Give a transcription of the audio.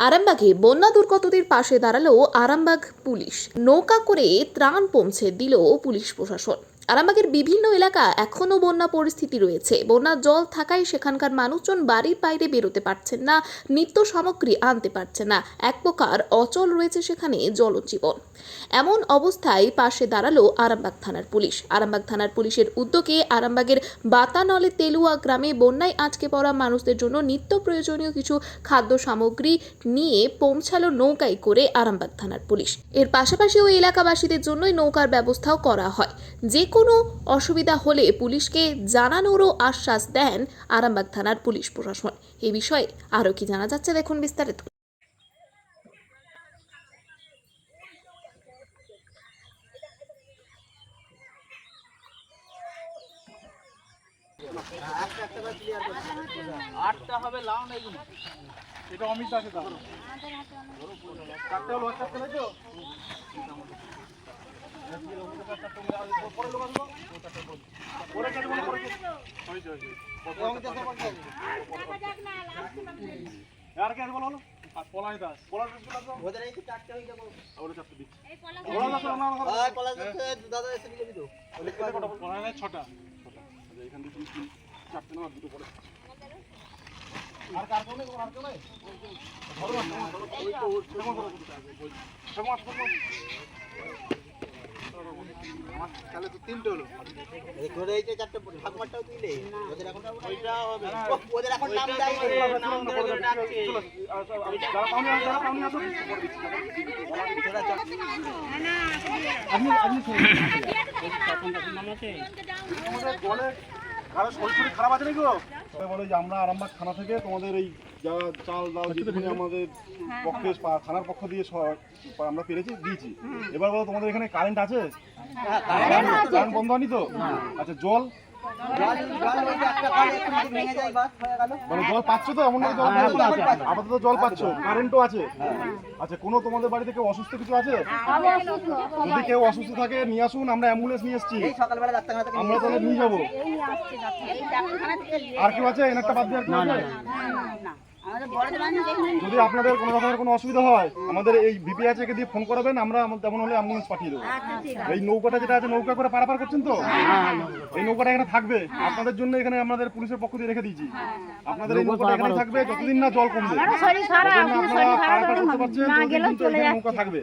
আরামবাগে বন্যা দুর্গতদের পাশে দাঁড়ালো আরামবাগ পুলিশ। নৌকা করে ত্রাণ পৌঁছে দিল পুলিশ প্রশাসন। আরামবাগের বিভিন্ন এলাকা এখনো বন্যা পরিস্থিতি রয়েছে। বন্যার জল থাকায় সেখানকার মানুষজন বাড়ির বাইরে বেরোতে পারছেন না, নিত্য সামগ্রী আনতে পারছে না। এক প্রকার অচল রয়েছে সেখানে জনজীবন। এমন অবস্থায় পাশে দাঁড়ালো আরামবাগ থানার পুলিশ। আরামবাগ থানার পুলিশের উদ্যোগে আরামবাগের বাতানলে তেলুয়া গ্রামে বন্যায় আটকে পড়া মানুষদের জন্য নিত্য প্রয়োজনীয় কিছু খাদ্য সামগ্রী নিয়ে পৌঁছালো নৌকায় করে আরামবাগ থানার পুলিশ। এর পাশাপাশি ওই এলাকাবাসীদের জন্যই নৌকার ব্যবস্থাও করা হয়। যে কোনো অসুবিধা হলে পুলিশকে জানানোরও আশ্বাস দেন আরামবাগ থানার পুলিশ প্রশাসন। এই বিষয়ে আরও কি জানা যাচ্ছে দেখুন বিস্তারিত। আটটা হবে লাউ নেই এটা অমিত আছে দাও চারটে হলো চারটে নাই তো আর কে বলো আর পলাই দাস পলাই দাস ওদের এই চারটে হয়ে যাবে ওরে চারটে দিচ্ছি এই পলাই দাস না আর পলাই দাস দাদা এসে নিয়ে দিও ওরে কত পলাই নাই ছটা এখান থেকে তিন চারটে না দুটো পড়ে আর কার কোনে আর কোনে ধরো না ওই তো সময় আমার তাহলে তো তিনটে হলো এই করে এইটা চারটে ভাগমাটাও দিলে ওদের এখন ওইটা হবে ওদের এখন নাম দেয় নাম ধরে ডাকছে যারা পাউনি আসো করে দিচ্ছি না আপনি নাম আছে আমাদের বলে কারো শরীর খারাপ আছে নাকি বলে যে আমরা আরামবাগ থানা থেকে তোমাদের এই যা চাল দাও যেটুকুনি আমাদের পক্ষে থানার পক্ষ দিয়ে আমরা পেরেছি দিয়েছি। এবার বলো তোমাদের এখানে কারেন্ট আছে? কারেন্ট বন্ধ হয়নি তো? আচ্ছা জল মানে জল পাচ্ছ তো? এমন আপাতত জল পাচ্ছ, কারেন্টও আছে। আচ্ছা কোনো তোমাদের বাড়িতে কেউ অসুস্থ কিছু আছে? যদি কেউ অসুস্থ থাকে নিয়ে আসুন, আমরা অ্যাম্বুলেন্স নিয়ে এসেছি, আমরা তাহলে নিয়ে যাবো। আর কেউ আছে এনারটা বাদ দিয়ে? যদি আপনাদের কোনো রকমের কোনো অসুবিধা হয় আমাদের এই ভিপি আছে দিয়ে ফোন করাবেন, আমরা তেমন হলে অ্যাম্বুলেন্স পাঠিয়ে দেবো। এই নৌকাটা যেটা আছে নৌকা করে পারাপার করছেন তো, এই নৌকাটা এখানে থাকবে আপনাদের জন্য। এখানে আমাদের পুলিশের পক্ষ দিয়ে রেখে দিয়েছি, আপনাদের এই নৌকাটা এখানে থাকবে যতদিন না জল কমবে, আপনারা পারাপার করতে পারছেন, ততদিন কিন্তু এখানে নৌকা থাকবে।